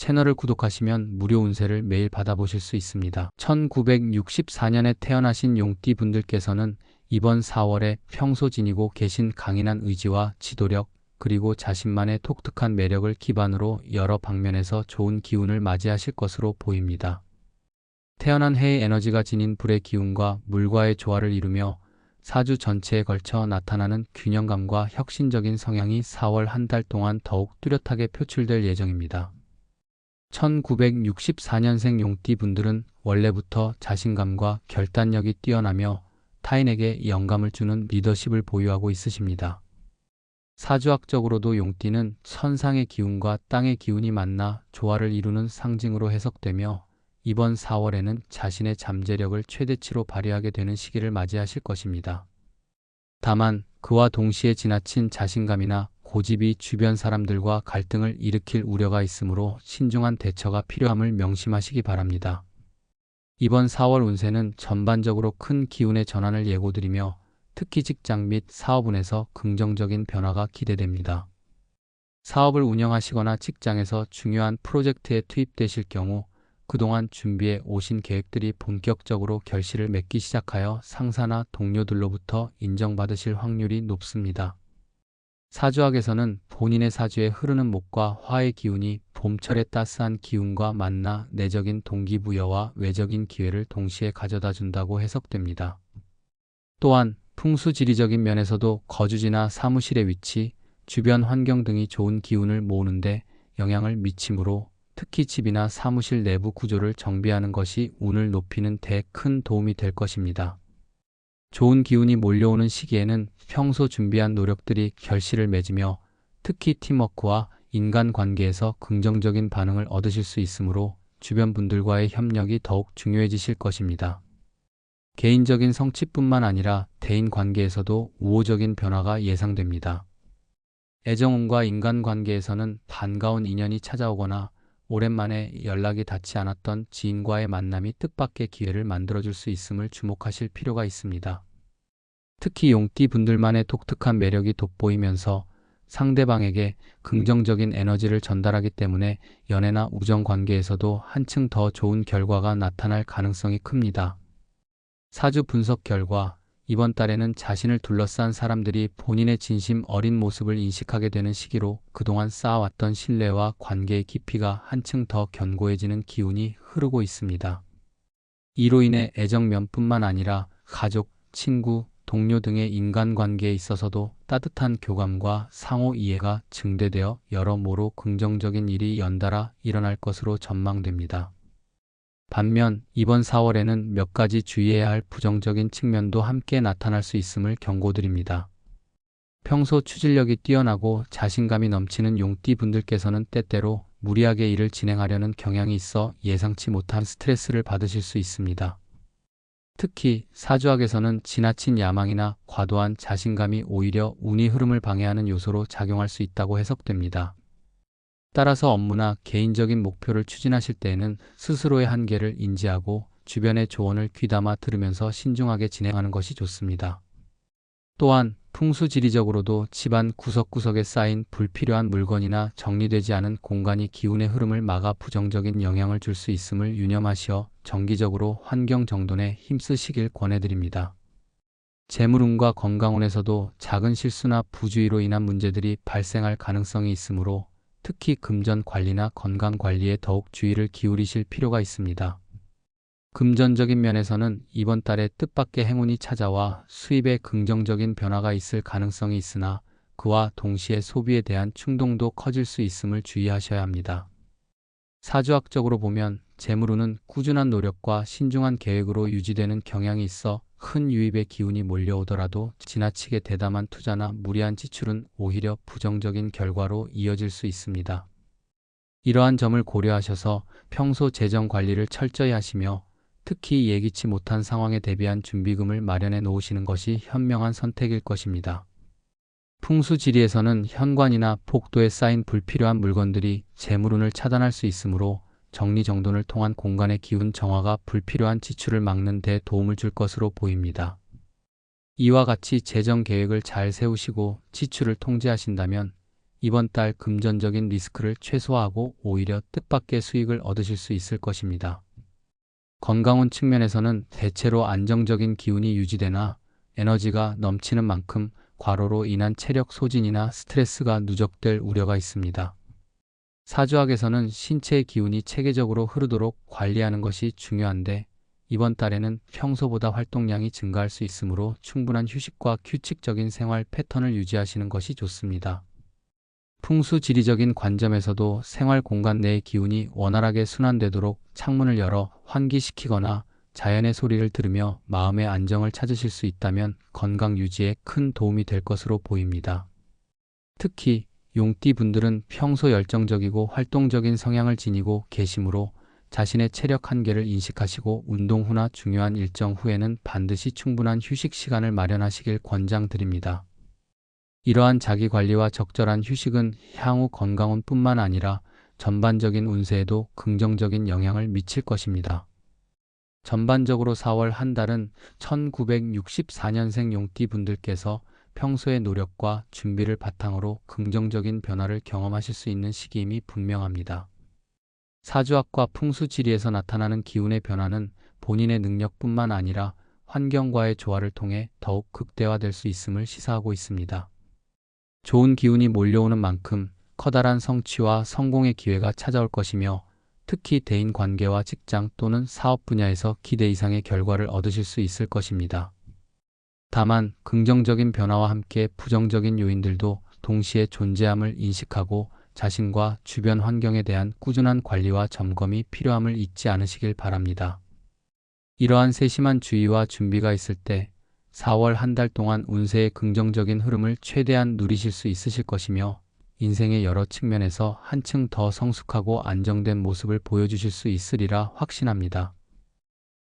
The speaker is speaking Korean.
채널을 구독하시면 무료 운세를 매일 받아보실 수 있습니다. 1964년에 태어나신 용띠 분들께서는 이번 4월에 평소 지니고 계신 강인한 의지와 지도력, 그리고 자신만의 독특한 매력을 기반으로 여러 방면에서 좋은 기운을 맞이하실 것으로 보입니다. 태어난 해의 에너지가 지닌 불의 기운과 물과의 조화를 이루며 사주 전체에 걸쳐 나타나는 균형감과 혁신적인 성향이 4월 한 달 동안 더욱 뚜렷하게 표출될 예정입니다. 1964년생 용띠 분들은 원래부터 자신감과 결단력이 뛰어나며 타인에게 영감을 주는 리더십을 보유하고 있으십니다. 사주학적으로도 용띠는 천상의 기운과 땅의 기운이 만나 조화를 이루는 상징으로 해석되며 이번 4월에는 자신의 잠재력을 최대치로 발휘하게 되는 시기를 맞이하실 것입니다. 다만 그와 동시에 지나친 자신감이나 고집이 주변 사람들과 갈등을 일으킬 우려가 있으므로 신중한 대처가 필요함을 명심하시기 바랍니다. 이번 4월 운세는 전반적으로 큰 기운의 전환을 예고드리며 특히 직장 및 사업운에서 긍정적인 변화가 기대됩니다. 사업을 운영하시거나 직장에서 중요한 프로젝트에 투입되실 경우 그동안 준비해 오신 계획들이 본격적으로 결실을 맺기 시작하여 상사나 동료들로부터 인정받으실 확률이 높습니다. 사주학에서는 본인의 사주에 흐르는 목과 화의 기운이 봄철의 따스한 기운과 만나 내적인 동기부여와 외적인 기회를 동시에 가져다 준다고 해석됩니다. 또한 풍수지리적인 면에서도 거주지나 사무실의 위치, 주변 환경 등이 좋은 기운을 모으는데 영향을 미치므로 특히 집이나 사무실 내부 구조를 정비하는 것이 운을 높이는 데 큰 도움이 될 것입니다. 좋은 기운이 몰려오는 시기에는 평소 준비한 노력들이 결실을 맺으며 특히 팀워크와 인간관계에서 긍정적인 반응을 얻으실 수 있으므로 주변 분들과의 협력이 더욱 중요해지실 것입니다. 개인적인 성취뿐만 아니라 대인관계에서도 우호적인 변화가 예상됩니다. 애정운과 인간관계에서는 반가운 인연이 찾아오거나 오랜만에 연락이 닿지 않았던 지인과의 만남이 뜻밖의 기회를 만들어줄 수 있음을 주목하실 필요가 있습니다. 특히 용띠 분들만의 독특한 매력이 돋보이면서 상대방에게 긍정적인 에너지를 전달하기 때문에 연애나 우정 관계에서도 한층 더 좋은 결과가 나타날 가능성이 큽니다. 사주 분석 결과 이번 달에는 자신을 둘러싼 사람들이 본인의 진심 어린 모습을 인식하게 되는 시기로 그동안 쌓아왔던 신뢰와 관계의 깊이가 한층 더 견고해지는 기운이 흐르고 있습니다. 이로 인해 애정면뿐만 아니라 가족, 친구, 동료 등의 인간관계에 있어서도 따뜻한 교감과 상호 이해가 증대되어 여러모로 긍정적인 일이 연달아 일어날 것으로 전망됩니다. 반면 이번 4월에는 몇 가지 주의해야 할 부정적인 측면도 함께 나타날 수 있음을 경고드립니다. 평소 추진력이 뛰어나고 자신감이 넘치는 용띠 분들께서는 때때로 무리하게 일을 진행하려는 경향이 있어 예상치 못한 스트레스를 받으실 수 있습니다. 특히 사주학에서는 지나친 야망이나 과도한 자신감이 오히려 운의 흐름을 방해하는 요소로 작용할 수 있다고 해석됩니다. 따라서 업무나 개인적인 목표를 추진하실 때에는 스스로의 한계를 인지하고 주변의 조언을 귀담아 들으면서 신중하게 진행하는 것이 좋습니다. 또한 풍수지리적으로도 집안 구석구석에 쌓인 불필요한 물건이나 정리되지 않은 공간이 기운의 흐름을 막아 부정적인 영향을 줄 수 있음을 유념하시어 정기적으로 환경 정돈에 힘쓰시길 권해드립니다. 재물운과 건강운에서도 작은 실수나 부주의로 인한 문제들이 발생할 가능성이 있으므로 특히 금전 관리나 건강 관리에 더욱 주의를 기울이실 필요가 있습니다. 금전적인 면에서는 이번 달에 뜻밖의 행운이 찾아와 수입에 긍정적인 변화가 있을 가능성이 있으나 그와 동시에 소비에 대한 충동도 커질 수 있음을 주의하셔야 합니다. 사주학적으로 보면 재물운은 꾸준한 노력과 신중한 계획으로 유지되는 경향이 있어 큰 유입의 기운이 몰려오더라도 지나치게 대담한 투자나 무리한 지출은 오히려 부정적인 결과로 이어질 수 있습니다. 이러한 점을 고려하셔서 평소 재정 관리를 철저히 하시며 특히 예기치 못한 상황에 대비한 준비금을 마련해 놓으시는 것이 현명한 선택일 것입니다. 풍수지리에서는 현관이나 복도에 쌓인 불필요한 물건들이 재물운을 차단할 수 있으므로 정리정돈을 통한 공간의 기운 정화가 불필요한 지출을 막는 데 도움을 줄 것으로 보입니다. 이와 같이 재정 계획을 잘 세우시고 지출을 통제하신다면 이번 달 금전적인 리스크를 최소화하고 오히려 뜻밖의 수익을 얻으실 수 있을 것입니다. 건강운 측면에서는 대체로 안정적인 기운이 유지되나 에너지가 넘치는 만큼 과로로 인한 체력 소진이나 스트레스가 누적될 우려가 있습니다. 사주학에서는 신체의 기운이 체계적으로 흐르도록 관리하는 것이 중요한데 이번 달에는 평소보다 활동량이 증가할 수 있으므로 충분한 휴식과 규칙적인 생활 패턴을 유지하시는 것이 좋습니다. 풍수지리적인 관점에서도 생활 공간 내의 기운이 원활하게 순환되도록 창문을 열어 환기시키거나 자연의 소리를 들으며 마음의 안정을 찾으실 수 있다면 건강 유지에 큰 도움이 될 것으로 보입니다. 특히 용띠 분들은 평소 열정적이고 활동적인 성향을 지니고 계시므로 자신의 체력 한계를 인식하시고 운동 후나 중요한 일정 후에는 반드시 충분한 휴식 시간을 마련하시길 권장드립니다. 이러한 자기관리와 적절한 휴식은 향후 건강운뿐만 아니라 전반적인 운세에도 긍정적인 영향을 미칠 것입니다. 전반적으로 4월 한 달은 1964년생 용띠 분들께서 평소의 노력과 준비를 바탕으로 긍정적인 변화를 경험하실 수 있는 시기임이 분명합니다. 사주학과 풍수지리에서 나타나는 기운의 변화는 본인의 능력뿐만 아니라 환경과의 조화를 통해 더욱 극대화될 수 있음을 시사하고 있습니다. 좋은 기운이 몰려오는 만큼 커다란 성취와 성공의 기회가 찾아올 것이며 특히 대인 관계와 직장 또는 사업 분야에서 기대 이상의 결과를 얻으실 수 있을 것입니다. 다만 긍정적인 변화와 함께 부정적인 요인들도 동시에 존재함을 인식하고 자신과 주변 환경에 대한 꾸준한 관리와 점검이 필요함을 잊지 않으시길 바랍니다. 이러한 세심한 주의와 준비가 있을 때 4월 한 달 동안 운세의 긍정적인 흐름을 최대한 누리실 수 있으실 것이며 인생의 여러 측면에서 한층 더 성숙하고 안정된 모습을 보여주실 수 있으리라 확신합니다.